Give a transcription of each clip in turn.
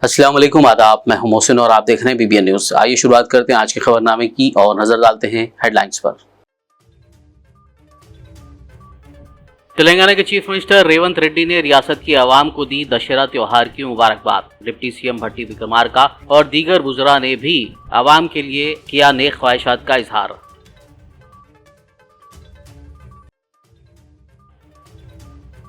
अस्सलाम वालेकुम, आदाब। मैं हूं मोहसिन और आप देख रहे हैं बीबीएन न्यूज। आइए शुरुआत करते हैं आज के खबरनामे की और नजर डालते हैं हेडलाइंस पर। तेलंगाना के चीफ मिनिस्टर रेवंत रेड्डी ने रियासत की आवाम को दी दशहरा त्योहार की मुबारकबाद। डिप्टी सीएम भट्टी विक्रमार्का और दीगर बुजुर्ग ने भी आवाम के लिए किया नेक ख्वाहिशात का इजहार।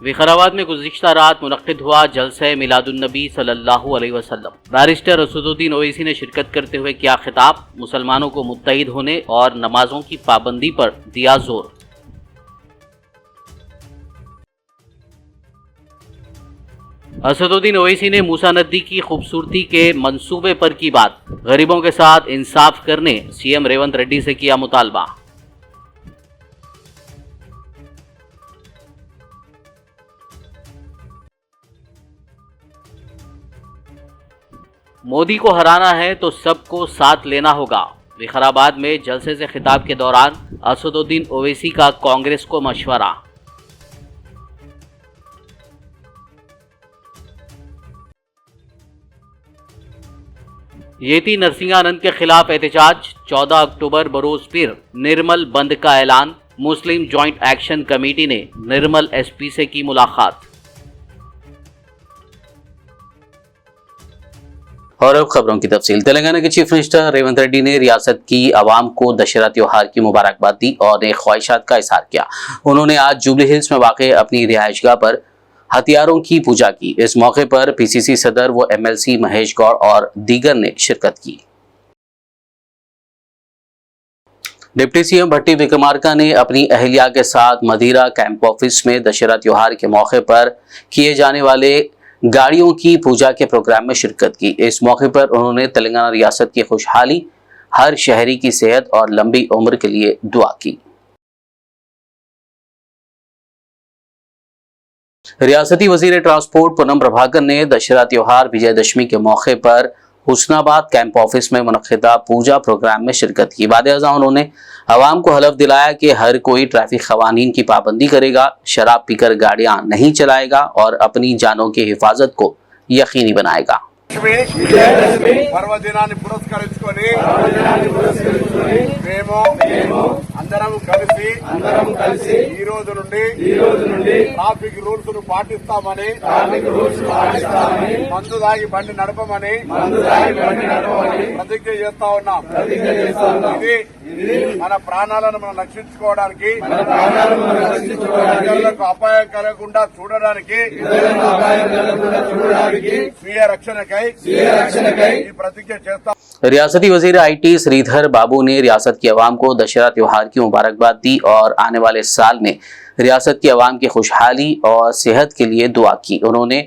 विकाराबाद में गुज़िश्ता रात मुनक्किद हुआ जलसे मिलादुन्नबी सल्लल्लाहु अलैहि वसल्लम। बैरिस्टर असदुद्दीन ओवैसी ने शिरकत करते हुए किया खिताब। मुसलमानों को मुत्तहिद होने और नमाजों की पाबंदी पर दिया जोर। असदुद्दीन ओवैसी ने मूसा नदी की खूबसूरती के मंसूबे पर की बात। गरीबों के साथ इंसाफ करने सीएम रेवंत रेड्डी से किया मुतालबा। मोदी को हराना है तो सबको साथ लेना होगा। विकाराबाद में जलसे से खिताब के दौरान असदुद्दीन ओवैसी का कांग्रेस को मशवरा। येती नरसिंहानंद के खिलाफ एहतजाज। 14 अक्टूबर बरोज पीर निर्मल बंद का ऐलान। मुस्लिम जॉइंट एक्शन कमेटी ने निर्मल एसपी से की मुलाकात। और अब खबरों की तफसील। तेलंगाना के चीफ मिनिस्टर रेवंत रेड्डी ने रियासत की आवाम को दशहरा त्योहार की मुबारकबाद दी और नेक ख्वाहिशात का इजहार किया। उन्होंने आज जुबली हिल्स में वाक़ अपनी रिहाइशगाह पर हथियारों की पूजा की। इस मौके पर पीसीसी सदर व एमएलसी महेश गौड़ और दीगर ने शिरकत की। डिप्टी सीएम भट्टी विक्रमार्का ने अपनी अहलिया के साथ मदीरा कैंप ऑफिस में दशहरा त्योहार के मौके पर किए जाने वाले गाड़ियों की पूजा के प्रोग्राम में शिरकत की। इस मौके पर उन्होंने तेलंगाना रियासत की खुशहाली, हर शहरी की सेहत और लंबी उम्र के लिए दुआ की। रियासती वजीर ट्रांसपोर्ट पूनम प्रभाकर ने दशहरा त्योहार विजयदशमी के मौके पर हुस्नाबाद कैंप ऑफिस में मुनक्किदा पूजा प्रोग्राम में शिरकत की। बाद-ए-अज़ां उन्होंने आवाम को हलफ दिलाया कि हर कोई ट्रैफिक कवानीन की पाबंदी करेगा, शराब पीकर गाड़ियां नहीं चलाएगा और अपनी जानों की हिफाजत को यकीनी बनाएगा। పర్వదినాన్ని పురస్కరించుకొని మేము అందరం కలిసి ఈ రోజు నుండి ట్రాఫిక్ రూల్స్ ను పాటిస్తామని మందు దాగి బండి నడపమని ప్రతిజ్ఞ చేస్తా ఉన్నాం। ఇది మన ప్రాణాలను మనం రక్షించుకోవడానికి, ఇతరులకు అపాయం కలగకుండా చూడడానికి, స్వీయ రక్షణకై रियासती वजीर आईटी श्रीधर बाबू ने रियासत की आवाम को दशहरा त्योहार की मुबारकबाद दी और आने वाले साल में रियासत की आवाम की खुशहाली और सेहत के लिए दुआ की। उन्होंने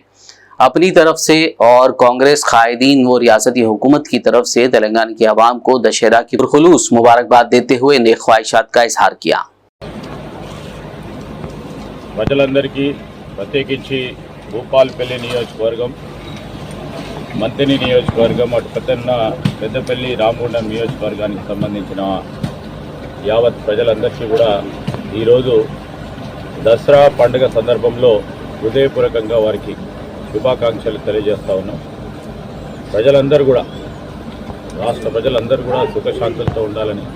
अपनी तरफ से और कांग्रेस कायदीन व रियासती हुकूमत की तरफ से तेलंगाना की आवाम को दशहरा की खुलूस मुबारकबाद देते हुए नेक ख्वाहिशात का इजहार किया। ప్రజలందరికీ ప్రత్యేకించి భూపాలపల్లి నియోజకవర్గం, మంతిని నియోజకవర్గం, అటు పెద్దపల్లి రామగుండం నియోజకవర్గానికి సంబంధించిన యావత్ ప్రజలందరికీ కూడా ఈరోజు దసరా పండుగ సందర్భంలో హృదయపూర్వకంగా వారికి శుభాకాంక్షలు తెలియజేస్తా ఉన్నాం। ప్రజలందరూ కూడా, రాష్ట్ర ప్రజలందరూ కూడా సుఖశాంతులతో ఉండాలని,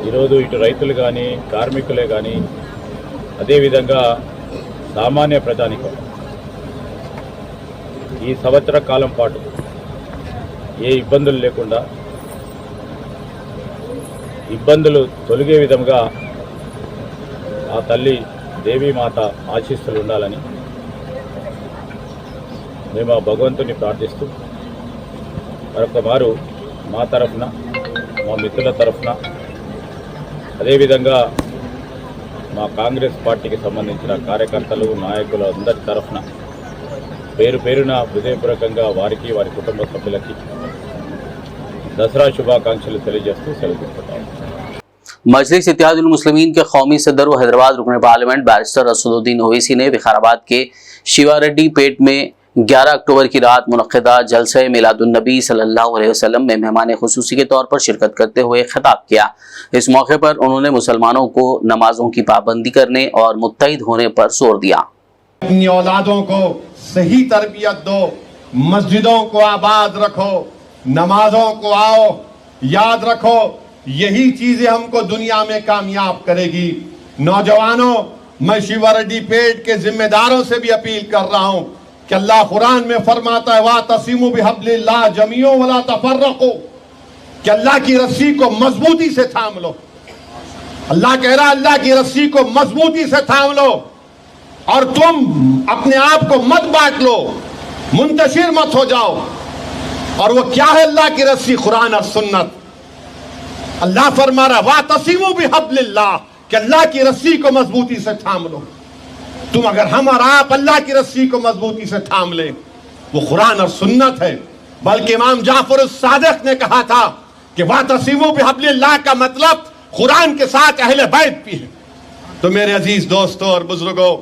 ఈరోజు ఇటు రైతులు కానీ, కార్మికులే కానీ, అదేవిధంగా సామాన్య ప్రజానికం ఈ సంవత్సర కాలం పాటు ఏ ఇబ్బందులు లేకుండా, ఇబ్బందులు తొలగే విధంగా ఆ తల్లి దేవీమాత ఆశీస్సులు ఉండాలని మేము ఆ భగవంతుని ప్రార్థిస్తూ మరొకమారు మా తరఫున, మా మిత్రుల తరఫున, అదేవిధంగా మా కాంగ్రెస్ పార్టీకి సంబంధించిన కార్యకర్తలు, నాయకులు అందరి తరఫున పేరు పేరున హృదయపూర్వకంగా వారికి, వారి కుటుంబ సభ్యులకి దసరా శుభాకాంక్షలు తెలియజేస్తూ సెలవు తీసుకుంటాం। मजलिस इत्तेहादुल मुस्लिमीन के कौमी सदर व हैदराबाद रुकन पार्लियामेंट बैरिस्टर असदुद्दीन ओवैसी ने विकाराबाद के शिवारेड्डी पेट में 11 अक्टूबर की रात मुनक्किदा जलसे मिलादुन्नबी सल्लल्लाहु अलैहि वसल्लम में मेहमान खुसूसी के तौर पर शिरकत करते हुए खिताब किया। इस मौके पर उन्होंने मुसलमानों को नमाजों की पाबंदी करने और मुत्तहिद होने पर जोर दिया। अपनी औलादों को सही तरबियत दो, मस्जिदों को आबाद रखो, नमाजों को आओ, याद रखो यही चीजें हमको दुनिया में कामयाब करेगी। नौजवानों, मैं शिवारेड्डी पेट के जिम्मेदारों से भी अपील कर रहा हूं कि अल्लाह कुरान में फरमाता है वातसिमू बिहब्लिल्लाह जमीओ वला तफर्रकू, कि अल्लाह की रस्सी को मजबूती से थाम लो। अल्लाह कह रहा है अल्लाह की रस्सी को मजबूती से थाम लो और तुम अपने आप को मत बांट लो, मुंतशिर मत हो जाओ। और वो क्या है अल्लाह की रस्सी? कुरान और सुन्नत। अल्लाह फरमा रहा वातसिमू बिहब्लिल्लाह, कि अल्लाह की रस्सी को मजबूती से थाम लो। तुम अगर हम और आप अल्लाह की रस्सी को मजबूती से थाम ले, वो कुरान और सुन्नत है। बल्कि इमाम जाफर सादिक ने कहा था कि वातसिमू बिहब्लिल्लाह का मतलब कुरान के साथ अहले बैत भी है। तो मेरे अजीज दोस्तों और बुजुर्गों,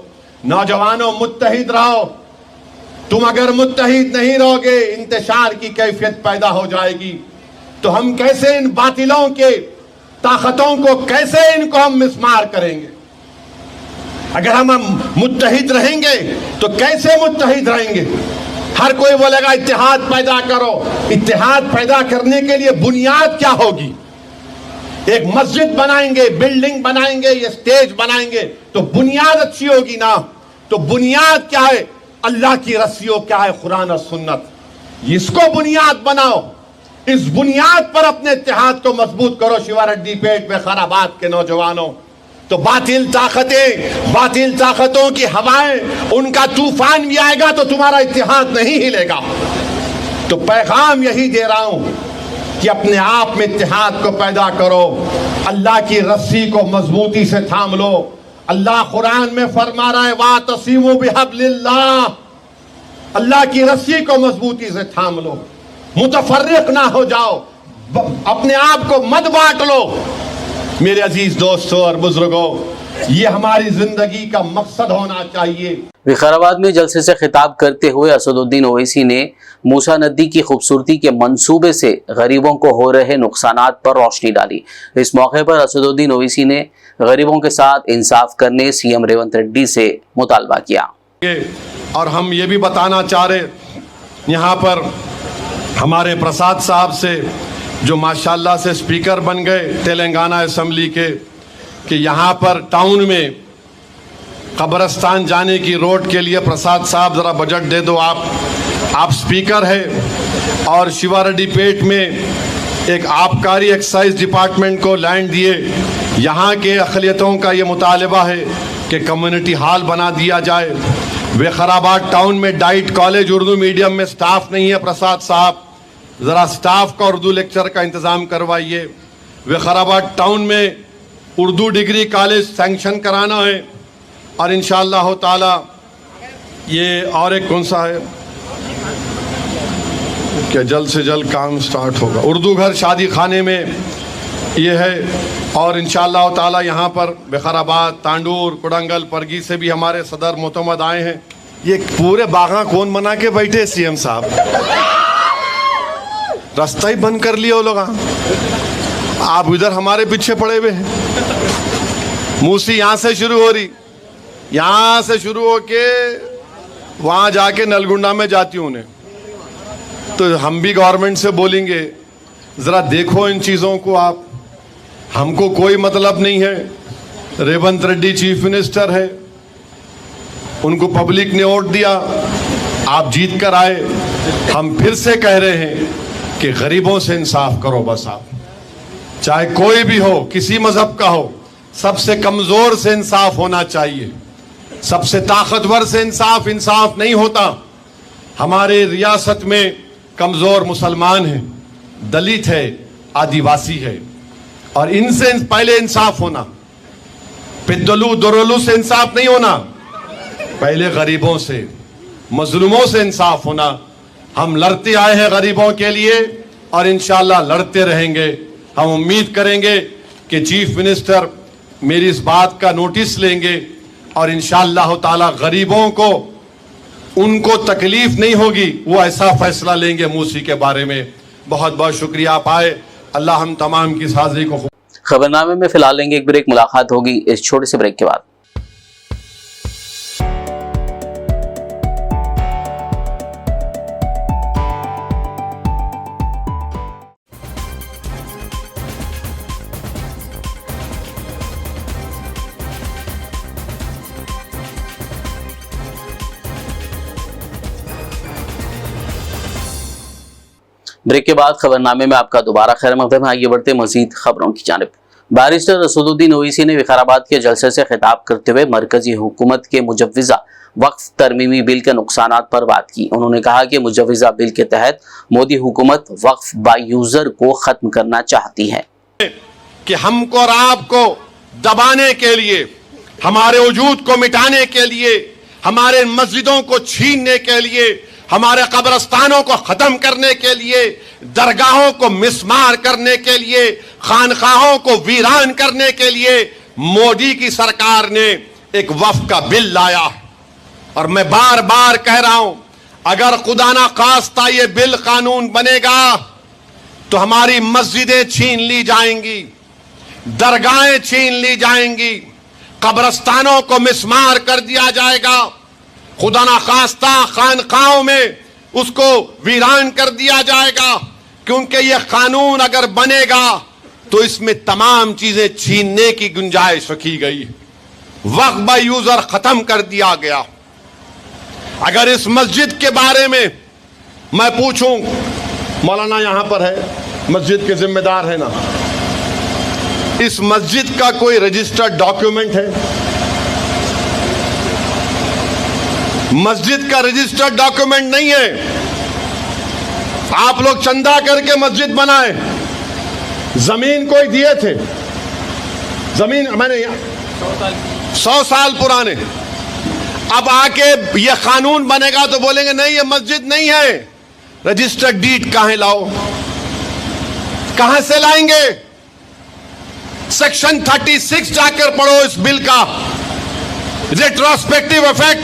नौजवानों, मुत्तहिद रहो। तुम अगर मुत्तहिद नहीं रहोगे, इंतशार की कैफियत पैदा हो जाएगी। तो हम कैसे इन बातिलों के ताकतों को, कैसे इनको हम मिस्मार करेंगे? अगर हम मुत्तहिद रहेंगे तो कैसे मुत्तहिद रहेंगे? हर कोई बोलेगा इत्तेहाद पैदा करो। इत्तेहाद पैदा करने के लिए बुनियाद क्या होगी? एक मस्जिद बनाएंगे, बिल्डिंग बनाएंगे, ये स्टेज बनाएंगे तो बुनियाद अच्छी होगी ना। तो बुनियाद क्या है? अल्लाह की रस्सियों क्या है? कुरान और सुन्नत। इसको बुनियाद बनाओ, इस बुनियाद पर अपने इत्तेहाद को मजबूत करो। शिवारेड्डी पेट में खैराबाद के नौजवानों, तो बातिल ताकतें, बातिल ताकतों की हवाएं, उनका तूफान भी आएगा तो तुम्हारा इत्तेहाद नहीं हिलेगा। तो पैगाम यही दे रहा हूं कि अपने आप में इत्तेहाद को पैदा करो, अल्लाह की रस्सी को मजबूती से थाम लो। अल्लाह कुरान में फरमा रहा है वातसिमू बिहब्लिल्लाह, अल्लाह की रस्सी को मजबूती से थाम लो, मुतफर्रिक ना हो जाओ, अपने आप को मत बांट लो। मेरे अजीज दोस्तों और बुजुर्गों, ये हमारी जिंदगी का मकसद होना चाहिए। विकाराबाद में जलसे से खिताब करते हुए असदुद्दीन ओवैसी ने मूसा नदी की खूबसूरती के मंसूबे से गरीबों को हो रहे नुकसानात पर रोशनी डाली। इस मौके पर असदुद्दीन ओवैसी ने गरीबों के साथ इंसाफ करने सीएम रेवंत रेड्डी से मुतालबा किया। और हम ये भी बताना चाह रहे यहाँ पर हमारे प्रसाद साहब से, जो माशाल्लाह से स्पीकर बन गए तेलंगाना असेंबली के, कि यहाँ पर टाउन में कब्रस्तान जाने की रोड के लिए प्रसाद साहब ज़रा बजट दे दो। आप स्पीकर है और शिवारेड्डी पेट में एक आबकारी एक्साइज डिपार्टमेंट को लैंड दिए। यहाँ के अक़लियतों का ये मुतालबा है कि कम्युनिटी हॉल बना दिया जाए। विकाराबाद टाउन में डाइट कॉलेज उर्दू मीडियम में स्टाफ नहीं है। प्रसाद साहब ज़रा स्टाफ का उर्दू लेक्चर का इंतज़ाम करवाइए। विकाराबाद टाउन में उर्दू डिग्री कॉलेज सैंक्शन कराना है और इंशाअल्लाह ताला ये और एक कौन सा है कि जल्द से जल्द काम स्टार्ट होगा। उर्दू घर शादी खाने में ये है और इंशाअल्लाह ताला यहाँ पर विकाराबाद, तांडूर, कुड़ंगल, परगी से भी हमारे सदर मोतमद आए हैं। ये पूरे बागा कौन बना के बैठे सीएम साहब? रास्ता ही बंद कर लिया वो लोग। आप इधर हमारे पीछे पड़े हुए हैं। मूसी यहाँ से शुरू हो रही, यहाँ से शुरू होके वहाँ जाके नलगुंडा में जाती हूँ उन्हें। तो हम भी गवर्नमेंट से बोलेंगे ज़रा देखो इन चीज़ों को आप। हमको कोई मतलब नहीं है। रेवंत रेड्डी चीफ मिनिस्टर है, उनको पब्लिक ने वोट दिया, आप जीत कर आए। हम फिर से कह रहे हैं कि गरीबों से इंसाफ करो बस। आप चाहे कोई भी हो, किसी मजहब का हो, सबसे कमजोर से इंसाफ होना चाहिए। सबसे ताकतवर से इंसाफ नहीं होता। हमारे रियासत में कमजोर मुसलमान है, दलित है, आदिवासी है और इनसे पहले इंसाफ होना। पिद्दलू दुरलू से इंसाफ नहीं होना, पहले गरीबों से, मजलूमों से इंसाफ होना। हम लड़ते आए हैं गरीबों के लिए और इंशाअल्लाह लड़ते रहेंगे। हम उम्मीद करेंगे कि चीफ मिनिस्टर मेरी इस बात का नोटिस लेंगे और इंशाअल्लाह ताला गरीबों को, उनको तकलीफ नहीं होगी, वो ऐसा फैसला लेंगे मूसी के बारे में। बहुत बहुत शुक्रिया आप आए। अल्लाह हम तमाम की हाज़िरी को। खबरनामे में फिलहाल लेंगे एक ब्रेक, मुलाकात होगी इस छोटे से ब्रेक के बाद। ब्रेक के बाद खबरनामे में आपका दोबारा खैर मकदम है। आइए बढ़ते मजीद खबरों की जानिब। बैरिस्टर असदुद्दीन ओवैसी ने विकाराबाद के जलसे से खिताब करते हुए मरकजी हुकूमत के मुजव्विजा वक्फ तरमीमी बिल के नुकसानात पर बात की। उन्होंने कहा कि मुजव्विजा बिल के तहत मोदी हुकूमत वक्फ बाय यूजर को खत्म करना चाहती है कि हमको और आपको दबाने के लिए, हमारे वजूद को मिटाने के लिए, हमारे मस्जिदों को छीनने के लिए, हमारे कब्रस्तानों को खत्म करने के लिए, दरगाहों को मिसमार करने के लिए, खानकाहों को वीरान करने के लिए मोदी की सरकार ने एक वक्फ का बिल लाया। और मैं बार बार कह रहा हूं, अगर खुदा ना खास्ता ये बिल कानून बनेगा तो हमारी मस्जिदें छीन ली जाएंगी, दरगाहें छीन ली जाएंगी, कब्रस्तानों को मिसमार कर दिया जाएगा, खुदा ना खास्ता खानकाहों में उसको वीरान कर दिया जाएगा। क्योंकि यह कानून अगर बनेगा तो इसमें तमाम चीजें छीनने की गुंजाइश रखी गई। वक्फ बाय यूजर खत्म कर दिया गया। अगर इस मस्जिद के बारे में मैं पूछूं, मौलाना यहां पर है, मस्जिद के जिम्मेदार है ना, इस मस्जिद का कोई रजिस्टर्ड डॉक्यूमेंट है? मस्जिद का रजिस्टर्ड डॉक्यूमेंट नहीं है। आप लोग चंदा करके मस्जिद बनाए, जमीन कोई दिए थे, जमीन मैंने 100 साल पुराने, अब आके ये कानून बनेगा तो बोलेंगे नहीं ये मस्जिद नहीं है, रजिस्टर्ड डीड कहां लाओ, कहां से लाएंगे? सेक्शन 36 जाकर पढ़ो इस बिल का, रेट्रोस्पेक्टिव इफेक्ट।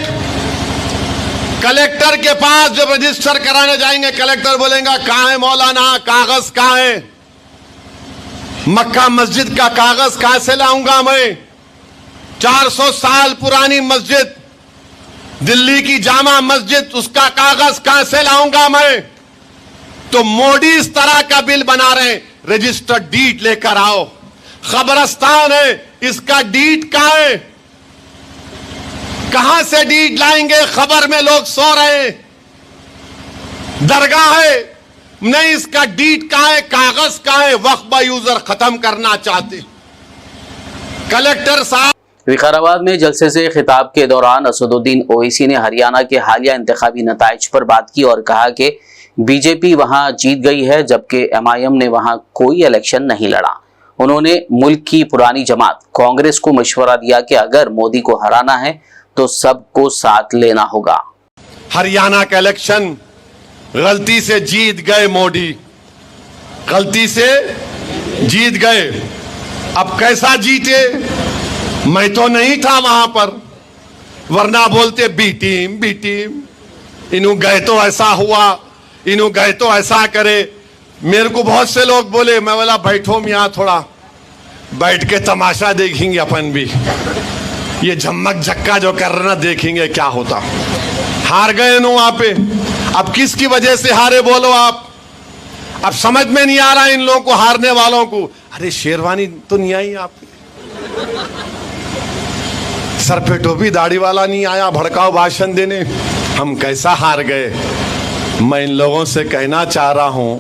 कलेक्टर के पास जब रजिस्टर कराने जाएंगे, कलेक्टर बोलेगा कहां है मौलाना, कागज कहां है? मक्का मस्जिद का कागज कहां से लाऊंगा मैं? 400 साल पुरानी मस्जिद, दिल्ली की जामा मस्जिद, उसका कागज कहां से लाऊंगा मैं? तो मोदी इस तरह का बिल बना रहे हैं, रजिस्टर्ड डीड लेकर आओ। कब्रस्तान है, इसका डीड कहां है? कहां से डीड लाएंगे? खबर में लोग सो रहे हैं। दरगाह है, नहीं, इसका डीड कहां है, कागज कहां है? वक्फ बाय यूजर खत्म करना चाहते कलेक्टर साहब। विकाराबाद में जलसे से खिताब के दौरान असदुद्दीन ओवैसी ने हरियाणा के हालिया इंतखाबी नताइज पर बात की और कहा कि बीजेपी वहां जीत गई है जबकि एमआईएम ने वहां कोई इलेक्शन नहीं लड़ा। उन्होंने मुल्क की पुरानी जमात कांग्रेस को मशवरा दिया कि अगर मोदी को हराना है तो सबको साथ लेना होगा। हरियाणा का इलेक्शन गलती से जीत गए मोदी, गलती से जीत गए। अब कैसा जीते? मैं तो नहीं था वहां पर, वरना बोलते बी टीम, इन्हों गए तो ऐसा हुआ, इन्हों गए तो ऐसा करे। मेरे को बहुत से लोग बोले, मैं बोला बैठो मियाँ, थोड़ा बैठ के तमाशा देखेंगे अपन भी, ये झमक झक्का जो कर रहे ना, देखेंगे क्या होता। हार गए नो वहां पे, अब किसकी वजह से हारे बोलो आप? अब समझ में नहीं आ रहा इन लोगों को, हारने वालों को। अरे शेरवानी तो नहीं आई आपकी, सर पे टोपी दाढ़ी वाला नहीं आया भड़काऊ भाषण देने, हम कैसा हार गए? मैं इन लोगों से कहना चाह रहा हूं,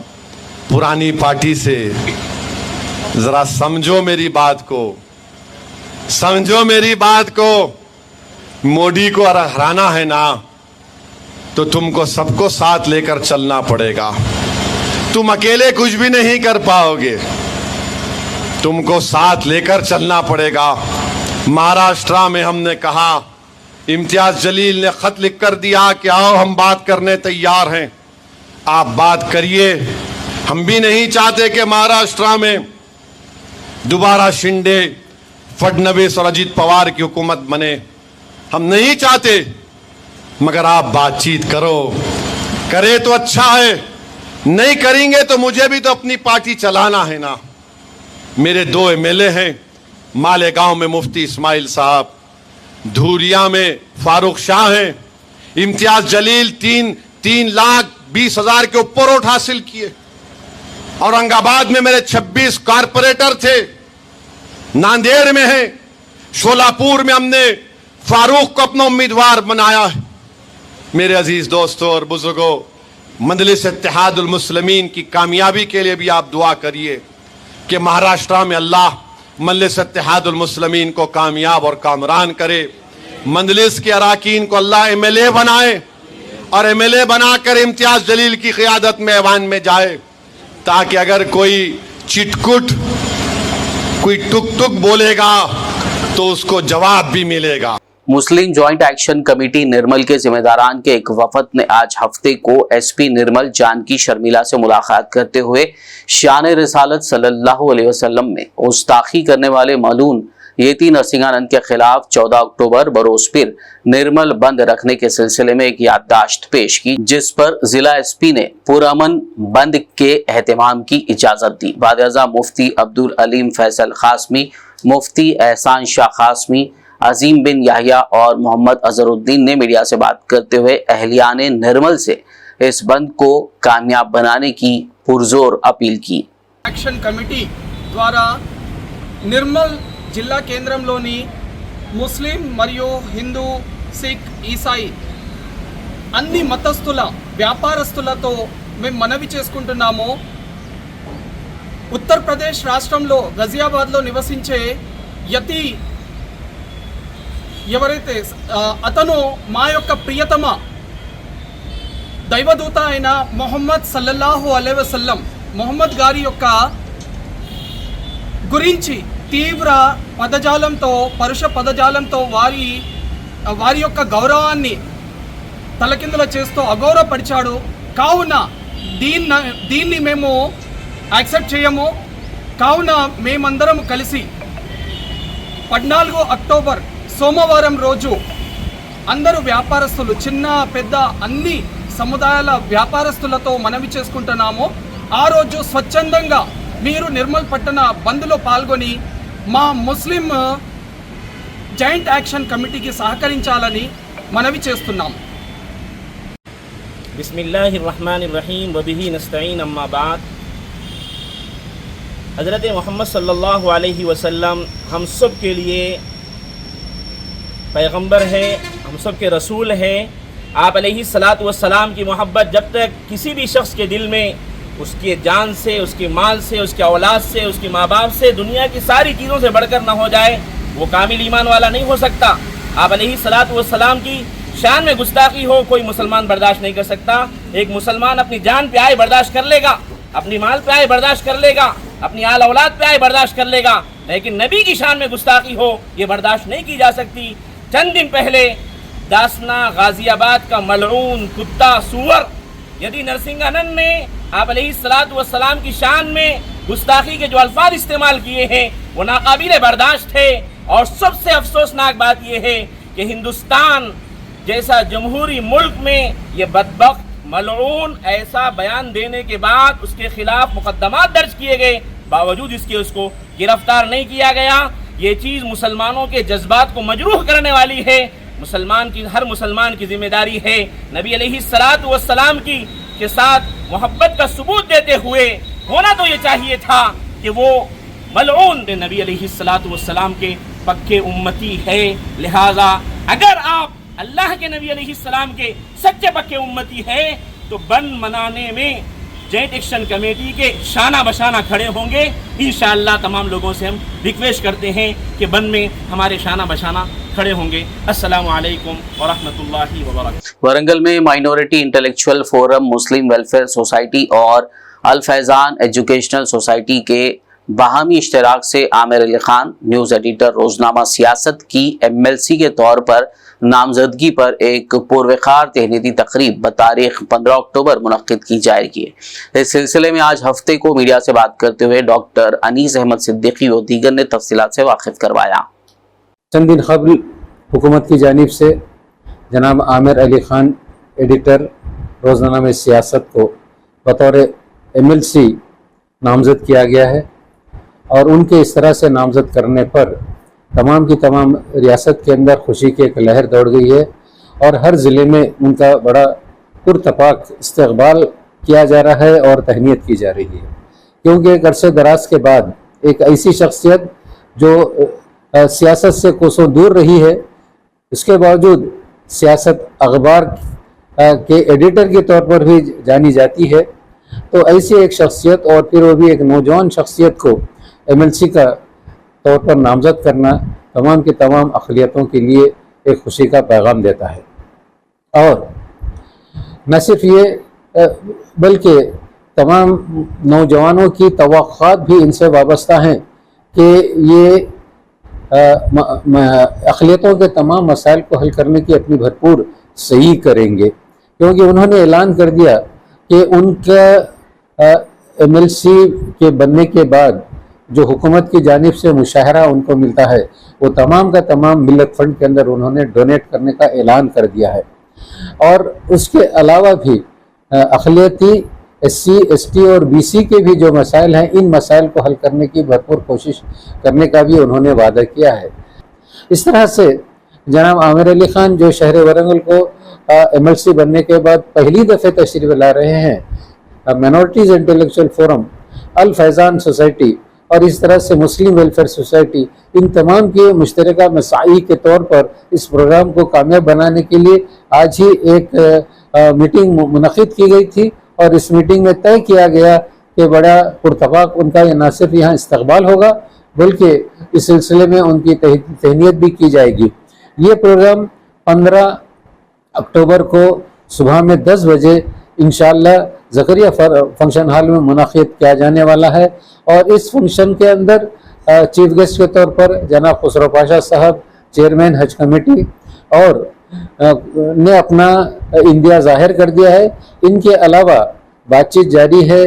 पुरानी पार्टी से जरा समझो मेरी बात को, समझो मेरी बात को। मोदी को अगर हराना है ना तो तुमको सबको साथ लेकर चलना पड़ेगा। तुम अकेले कुछ भी नहीं कर पाओगे, तुमको साथ लेकर चलना पड़ेगा। महाराष्ट्र में हमने कहा, इम्तियाज जलील ने खत लिख कर दिया कि आओ हम बात करने तैयार हैं, आप बात करिए। हम भी नहीं चाहते कि महाराष्ट्र में दोबारा शिंदे, फडणवीस और अजीत पवार की हुकूमत बने, हम नहीं चाहते, मगर आप बातचीत करो, करे तो अच्छा है, नहीं करेंगे तो मुझे भी तो अपनी पार्टी चलाना है ना। मेरे 2 एमएलए हैं, मालेगांव में मुफ्ती इस्माइल साहब, धूरिया में फारूक शाह हैं, इम्तियाज जलील 3,20,000 के ऊपर वोट हासिल किए। औरंगाबाद में मेरे 26 कारपोरेटर थे, नांदेड़ में है, शोलापुर में हमने फारूक को अपना उम्मीदवार बनाया है। मेरे अजीज दोस्तों और बुजुर्गों, मजलिस इत्तेहादुल मुस्लिमीन की कामयाबी के लिए भी आप दुआ करिए कि महाराष्ट्र में अल्लाह मजलिस इत्तेहादुल मुस्लिमीन को कामयाब और कामरान करे। मजलिस के अराकीन को अल्लाह MLA बनाए और MLA बनाकर इम्तियाज जलील की क़ियादत में ऐवान में जाए, ताकि अगर कोई चिटकुट कोई टुक टुक बोलेगा तो उसको जवाब भी मिलेगा। मुस्लिम जॉइंट एक्शन कमेटी निर्मल के जिम्मेदारान के एक वफद ने आज हफ्ते को SP निर्मल जानकी शर्मिला से मुलाकात करते हुए शान रिसालत सल्लल्लाहु अलैहि वसल्लम में गुस्ताखी करने वाले मलून येती नरसिंहानंद के खिलाफ 14 अक्टूबर बरोज पीर निर्मल बंद रखने के सिलसिले में एक याददाश्त पेश की, जिस पर जिला SP ने पुरअमन बंद के एहतमाम की इजाजत दी। वाद-ए-आज़ा मुफ्ती अब्दुल अलीम फैसल खासमी, मुफ्ती एहसान शाह खासमी, अजीम बिन याहिया और मोहम्मद अजहरुद्दीन ने मीडिया से बात करते हुए अहलियाने निर्मल से इस बंद को कामयाब बनाने की पुरजोर अपील की। एक्शन कमिटी द्वारा निर्मल जिला केंद्రంలోని ముస్లిం మరియు హిందూ సిక్ ఈసాయి అన్ని మతస్థుల వ్యాపారస్తులతో మేము మనవి చేసుకుంటున్నాము। ఉత్తరప్రదేశ్ రాష్ట్రంలో గజియాబాద్లో నివసించే యతి ఎవరైతే అతను మా యొక్క ప్రియతమ దైవదూత అయిన మొహమ్మద్ సల్లల్లాహు అలైహి వసల్లం మొహమ్మద్ గారి యొక్క గురించి తీవ్ర పదజాలంతో పరుష పదజాలంతో వారి యొక్క గౌరవాన్ని తలకిందుల చేస్తూ అగౌరవపరిచాడు। కావున దీన్ని మేము యాక్సెప్ట్ చేయము। కావున మేమందరం కలిసి 14 అక్టోబర్ సోమవారం రోజు అందరూ వ్యాపారస్తులు చిన్న పెద్ద అన్ని సముదాయాల వ్యాపారస్తులతో మనవి చేసుకుంటున్నాము। ఆ రోజు స్వచ్ఛందంగా మీరు నిర్మల్ పట్టణ బంద్లో పాల్గొని మా ముస్లిం జాయింట్ యాక్షన్ కమిటీకి సహకరించాలని మనవి చేస్తున్నాము। बिस्मिल्लाहिर्रहमानिर्रहीम वबिही नस्तईन अम्मा बाद। हज़रत मोहम्मद सल्लल्लाहु अलैहि वसल्लम हम सब के लिए पैगंबर है, हम सब के रसूल हैं। आप अलैहि सलात व सलाम की मोहब्बत जब तक किसी भी शख्स के दिल में उसके जान से, उसके माल से, उसके औलाद से, उसके माँ बाप से, दुनिया की सारी चीज़ों से बढ़कर ना हो जाए, वो कामिल ईमान वाला नहीं हो सकता। आप अलैहि सलात व सलाम की शान में गुस्ताखी हो कोई मुसलमान बर्दाश्त नहीं कर सकता। एक मुसलमान अपनी जान पे आए बर्दाश्त कर लेगा, अपनी माल पे आए बर्दाश्त कर लेगा, अपनी आल औलाद पे आए बर्दाश्त कर लेगा, लेकिन नबी की शान में गुस्ताखी हो ये बर्दाश्त नहीं की जा सकती। चंद दिन पहले दासना गाजियाबाद का मलऊन कुत्ता सूअर यदि नरसिंहानंद ने आप अलैहिस्सलातु वस्सलाम की शान में गुस्ताखी के जो अल्फाज इस्तेमाल किए हैं वो नाकाबिले बर्दाश्त है। और सबसे अफसोसनाक बात यह है कि हिंदुस्तान जैसा जमहूरी मुल्क में ये बदबख्त मलऊन ऐसा बयान देने के बाद उसके खिलाफ मुकदमात दर्ज किए गए, बावजूद इसके उसको गिरफ्तार नहीं किया गया। ये चीज़ मुसलमानों के जज्बात को मजरूह करने वाली है। हर मुसलमान की जिम्मेदारी है नबी अलैहिस्सलातु वस्सलाम की के साथ मोहब्बत का सबूत देते हुए होना तो ये चाहिए था कि वो मलऊन नबी अलैहिस्सलातु वस्सलाम के पक्के उम्मती है। लिहाजा अगर आप अल्लाह के नबी अलैहिस्सलाम के सच्चे पक्के उम्मती है तो बंद मनाने में जॉइंट एक्शन कमेटी के शाना बशाना खड़े होंगे। इंशाअल्लाह तमाम लोगों से हम रिक्वेस्ट करते हैं कि बंद में हमारे शाना बशाना खड़े होंगे। अस्सलामु अलैकुम व रहमतुल्लाहि व बरकातहू। वरंगल में माइनॉरिटी इंटेलेक्चुअल फोरम, मुस्लिम वेलफेयर सोसाइटी और अल फैज़ान एजुकेशनल सोसाइटी के बाहमी इश्तराक से आमिर अली खान न्यूज़ एडिटर रोजनामा सियासत की MLC के तौर पर नामजदगी पर एक पुरवकार तहनीती तकरीब बतारीख 15 अक्टूबर मुनक्किद की जाएगी। इस सिलसिले में आज हफ्ते को मीडिया से बात करते हुए डॉक्टर अनीस अहमद सिद्दीकी व दीगर ने तफसीलात से वाकिफ करवाया। चंद दिन कबल हुकूमत की जानिब से जनाब आमिर अली खान एडिटर रोज़नामा सियासत को बतौर MLC नामजद किया गया है और उनके इस तरह से नामजद करने पर तमाम की तमाम रियासत के अंदर खुशी की एक लहर दौड़ गई है और हर ज़िले में उनका बड़ा पुरतपाक इस्तकबाल किया जा रहा है और तहनीत की जा रही है, क्योंकि एक अरसे दराज के बाद एक ऐसी शख्सियत जो सियासत से कोसों दूर रही है, उसके बावजूद सियासत अखबार के एडिटर के तौर पर भी जानी जाती है। तो ऐसी एक शख्सियत, और फिर वो भी एक नौजवान शख्सियत को एमएलसी का तौर पर नामजद करना तमाम की तमाम अक़लियतों के लिए एक खुशी का पैगाम देता है। और न सिर्फ ये बल्कि तमाम नौजवानों की तवक्कुआत भी इनसे वाबस्ता हैं कि ये अक़लियतों के तमाम मसाइल को हल करने की अपनी भरपूर सही करेंगे, क्योंकि उन्होंने ऐलान कर दिया कि उनका एमएलसी के बनने के बाद जो हुकूमत की जानिब से मुशाहरा उनको मिलता है वो तमाम का तमाम मिल्लत फंड के अंदर उन्होंने डोनेट करने का ऐलान कर दिया है। और उसके अलावा भी अक़लियती एससी, एसटी और बीसी के भी जो मसाइल हैं, इन मसाइल को हल करने की भरपूर कोशिश करने का भी उन्होंने वादा किया है। इस तरह से जनाब आमिर अली ख़ान जो शहर वरंगल को एमएलसी बनने के बाद पहली दफ़े तशरीफ़ ला रहे हैं, माइनॉरिटीज़ इंटेलेक्चुअल फोरम, अल फैज़ान सोसाइटी और इस तरह से मुस्लिम वेलफेयर सोसाइटी, इन तमाम के मुश्तरका मसाई के तौर पर इस प्रोग्राम को कामयाब बनाने के लिए आज ही एक मीटिंग मुनक़िद की गई थी। और इस मीटिंग में तय किया गया कि बड़ा पुरतफ़ाक़ उनका न सिर्फ यहाँ इस्तक़बाल होगा बल्कि इस सिलसिले में उनकी तहनीत भी की जाएगी। ये प्रोग्राम 15 अक्टूबर को सुबह में 10 बजे इंशाअल्लाह ज़करिया फंक्शन हॉल में मुनक़िद किया जाने वाला है। और इस फंक्शन के अंदर चीफ गेस्ट के तौर पर जनाब खुसरो पाशा साहब, चेयरमैन हज कमेटी, और ने अपना इंदिया ज़ाहिर कर दिया है। इनके अलावा बातचीत जारी है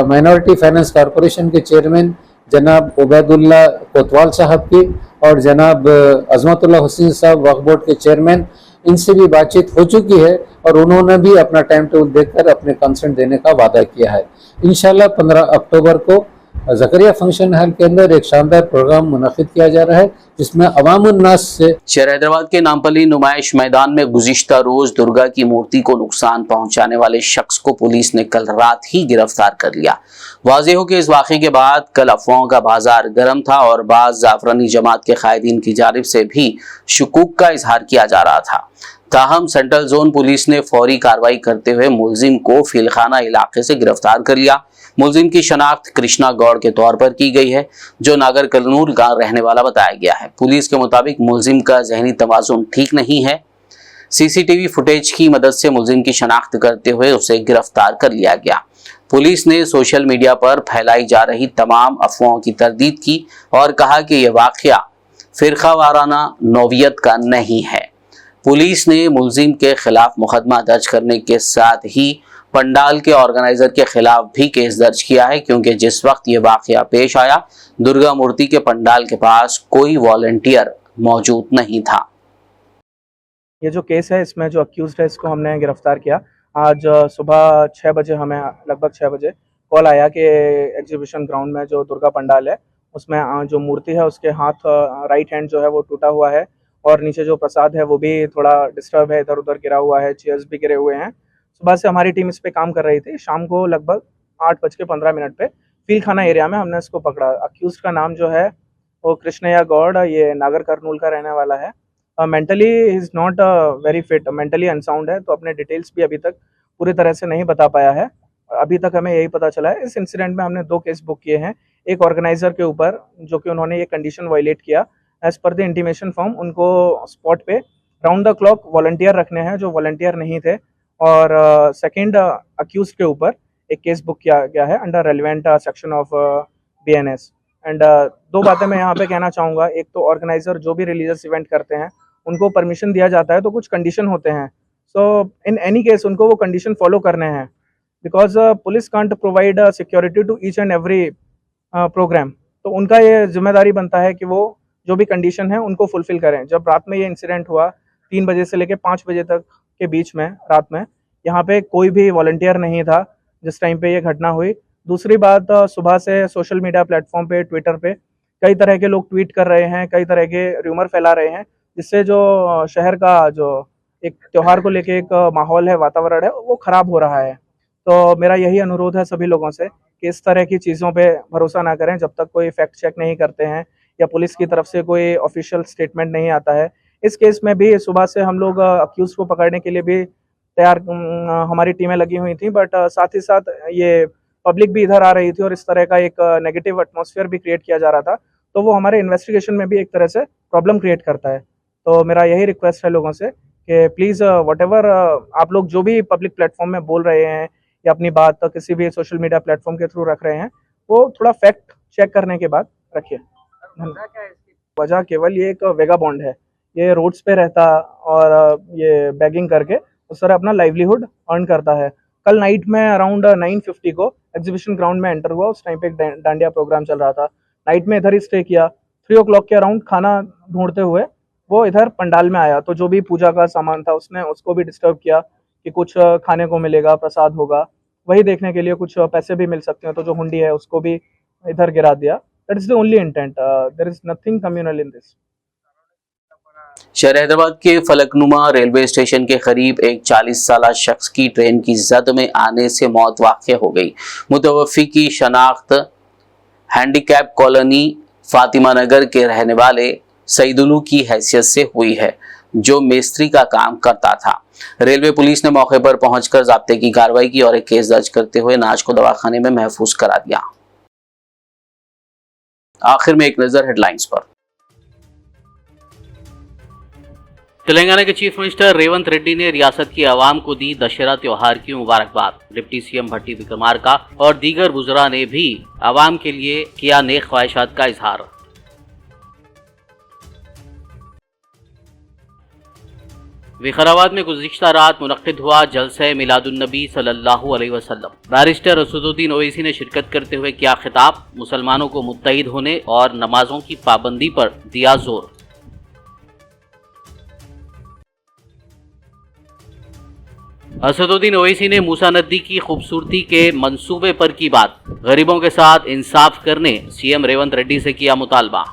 माइनॉरिटी फाइनेंस कॉरपोरेशन के चेयरमैन जनाब उबैदुल्ला कोतवाल साहब की और जनाब अज़मतुल्लाह हुसैन साहब वक्फ बोर्ड के चेयरमैन, इनसे भी बातचीत हो चुकी है और उन्होंने भी अपना टाइम टेबल देखकर अपने कंसेंट देने का वादा किया है। इंशाल्लाह 15 अक्टूबर को ज़करिया फंक्शन हॉल के अंदर एक शानदार प्रोग्राम मुनक़िद किया जा रहा है जिसमें अवामुन्नास से शहर हैदराबाद के नामपल्ली नुमाइश मैदान में गुज़िश्ता रोज दुर्गा की मूर्ति को नुकसान पहुंचाने वाले शख्स को पुलिस ने कल रात ही गिरफ्तार कर लिया। वाज़ेह हो कि इस वाक़े के बाद कल अफवाहों का बाजार गर्म था और बाज़ जाफरानी जमात के कायदीन की जानिब से भी शुकूक का इजहार किया जा रहा था। ताहम सेंट्रल जोन पुलिस ने फौरी कार्रवाई करते हुए मुलजिम को फिलखाना इलाके से गिरफ्तार कर लिया। मुलजिम की शनाख्त कृष्णा गौड़ के तौर पर की गई है, जो नागर कलनूर गांव रहने वाला बताया गया है। पुलिस के मुताबिक मुलजिम का जहनी तवाज़ुन ठीक नहीं है। सीसीटीवी फुटेज की मदद से मुलजिम की शनाख्त करते हुए उसे गिरफ्तार कर लिया गया। पुलिस ने सोशल मीडिया पर फैलाई जा रही तमाम अफवाहों की तरदीद की और कहा कि यह वाक़या फ़िरक़ा वाराना नौवियत का नहीं है। पुलिस ने मुलजिम के खिलाफ मुकदमा दर्ज करने के साथ ही पंडाल के ऑर्गेनाइजर के खिलाफ भी केस दर्ज किया है, क्योंकि जिस वक्त ये वाक़या पेश आया दुर्गा मूर्ति के पंडाल के पास कोई वॉलंटियर मौजूद नहीं था। ये जो केस है इसमें जो अक्यूज़्ड है इसको हमने गिरफ्तार किया। आज सुबह 6 बजे हमें लगभग 6 बजे कॉल आया कि एग्जीबिशन ग्राउंड में जो दुर्गा पंडाल है उसमें जो मूर्ति है उसके हाथ राइट हैंड जो है वो टूटा हुआ है और नीचे जो प्रसाद है वो भी थोड़ा डिस्टर्ब है, इधर उधर गिरा हुआ है, चेयर्स भी गिरे हुए हैं। सुबह से हमारी टीम इस पे काम कर रही थी। शाम को लगभग 8:15 पे फीलखाना एरिया में हमने इसको पकड़ा। अक्यूज़्ड का नाम जो है वो कृष्णया गौड़, ये नागर कर्नूल का रहने वाला है। Mentally is not very fit, mentally unsound है, तो अपने डिटेल्स भी अभी तक पूरी तरह से नहीं बता पाया है। अभी तक हमें यही पता चला है। इस इंसिडेंट में हमने 2 केस बुक किए हैं। एक ऑर्गेनाइजर के ऊपर जो कि उन्होंने ये कंडीशन वायलेट किया, as per the intimation form उनको स्पॉट पे राउंड द क्लॉक वॉलंटियर रखने हैं जो वॉलंटियर नहीं थे। और सेकंड अक्यूज़ड के ऊपर एक केस बुक किया गया है under relevant section of BNS। And 2 बातें मैं यहाँ पे कहना चाहूँगा। एक तो ऑर्गेनाइजर जो भी रिलीजियस इवेंट करते हैं उनको परमिशन दिया जाता है तो कुछ कंडीशन होते हैं, सो इन एनी केस उनको वो कंडीशन फॉलो करने हैं, because police can't provide security to each and every programme. तो उनका ये जिम्मेदारी बनता है कि वो जो भी कंडीशन है उनको फुलफिल करें। जब रात में ये इंसिडेंट हुआ 3 बजे से लेकर 5 बजे तक के बीच में रात में यहाँ पे कोई भी वॉलंटियर नहीं था जिस टाइम पे ये घटना हुई। दूसरी बात, सुबह से सोशल मीडिया प्लेटफॉर्म पे, ट्विटर पे कई तरह के लोग ट्वीट कर रहे हैं, कई तरह के र्यूमर फैला रहे हैं, जिससे जो शहर का जो एक त्यौहार को लेके एक माहौल है, वातावरण है, वो ख़राब हो रहा है। तो मेरा यही अनुरोध है सभी लोगों से कि इस तरह की चीज़ों पे भरोसा ना करें जब तक कोई फैक्ट चेक नहीं करते हैं या पुलिस की तरफ से कोई ऑफिशियल स्टेटमेंट नहीं आता है। इस केस में भी सुबह से हम लोग अक्यूज़ को पकड़ने के लिए भी तैयार हमारी टीमें लगी हुई थी, बट साथ ही साथ ये पब्लिक भी इधर आ रही थी और इस तरह का एक नेगेटिव एटमॉस्फेयर भी क्रिएट किया जा रहा था, तो वो हमारे इन्वेस्टिगेशन में भी एक तरह से प्रॉब्लम क्रिएट करता है। तो मेरा यही रिक्वेस्ट है लोगों से कि प्लीज़ व्हाटएवर आप लोग जो भी पब्लिक प्लेटफॉर्म में बोल रहे हैं या अपनी बात किसी भी सोशल मीडिया प्लेटफॉर्म के थ्रू रख रहे हैं, वो थोड़ा फैक्ट चेक करने के बाद रखिए। वजह केवल ये एक वेगाबॉन्ड है, ये रोड्स पे रहता और ये बैगिंग करके उस तरह अपना लाइवलीहुड अर्न करता है। कल नाइट में अराउंड 9:50 को एग्जीबिशन ग्राउंड में एंटर हुआ, उस टाइम पे एक डांडिया प्रोग्राम चल रहा था। नाइट में इधर ही स्टे किया, 3 o'clock के अराउंड खाना ढूंढते हुए वो इधर पंडाल में आया, तो जो भी पूजा का सामान था उसने उसको भी डिस्टर्ब किया कि कुछ खाने को मिलेगा, प्रसाद होगा, वही देखने के लिए कुछ पैसे भी मिल सकते हैं, तो जो हुंडी है उसको भी इधर गिरा दिया। That is the only intent, there is nothing communal in this. शहर हैदराबाद के फलकनुमा रेलवे स्टेशन के करीब एक 40 साला शख्स की ट्रेन की जद में आने से मौत वाक़ हो गई। मुतवफ़ी की शनाख्त हैंडीकैप कॉलोनी फातिमा नगर के रहने वाले सईदुलू की हैसियत से हुई है, जो मिस्त्री का काम करता था। रेलवे पुलिस ने मौके पर पहुंचकर ज़ाब्ते की कार्रवाई की और एक केस दर्ज करते हुए नाज को दवाखाने में महफूज करा दिया। आखिर में एक नजर हेडलाइंस पर। तेलंगाना के चीफ मिनिस्टर रेवंत रेड्डी ने रियासत की आवाम को दी दशहरा त्योहार की मुबारकबाद। डिप्टी सीएम भट्टी विक्रमार्का और दीगर बुजुर्ग ने भी आवाम के लिए किया नेक ख्वाहिशात का इजहार। विकाराबाद में गुज़िश्ता रात मुनक्किद हुआ जलसे मिलादुन्नबी सल्लल्लाहु अलैहि वसल्लम। बैरिस्टर असदुद्दीन ओवैसी ने शिरकत करते हुए किया खिताब, मुसलमानों को मुत्तहिद होने और नमाजों की पाबंदी पर दिया जोर। असदुद्दीन ओवैसी ने मूसा नदी की खूबसूरती के मंसूबे पर की बात, गरीबों के साथ इंसाफ करने सीएम रेवंत रेड्डी से किया मुतालबा।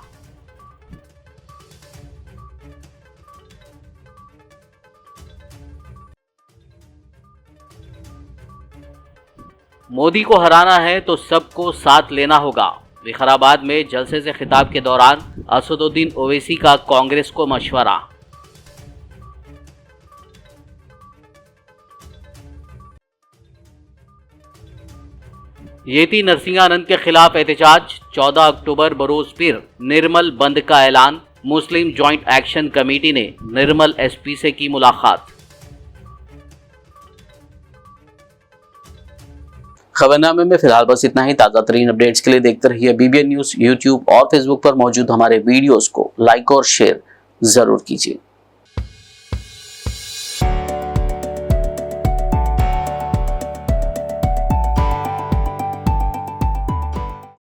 मोदी को हराना है तो सबको साथ लेना होगा। विकाराबाद में जलसे से खिताब के दौरान असदुद्दीन ओवैसी का कांग्रेस को मशवरा। येती नरसिंहानंद के खिलाफ एहतजाज, 14 अक्टूबर बरोज पीर निर्मल बंद का ऐलान। मुस्लिम जॉइंट एक्शन कमेटी ने निर्मल एसपी से की मुलाकात। खबरनामे में फिलहाल बस इतना ही। ताज़ा तरीन अपडेट्स के लिए देखते रहिए BBN न्यूज़। यूट्यूब और फेसबुक पर मौजूद हमारे वीडियोस को लाइक और शेयर जरूर कीजिए।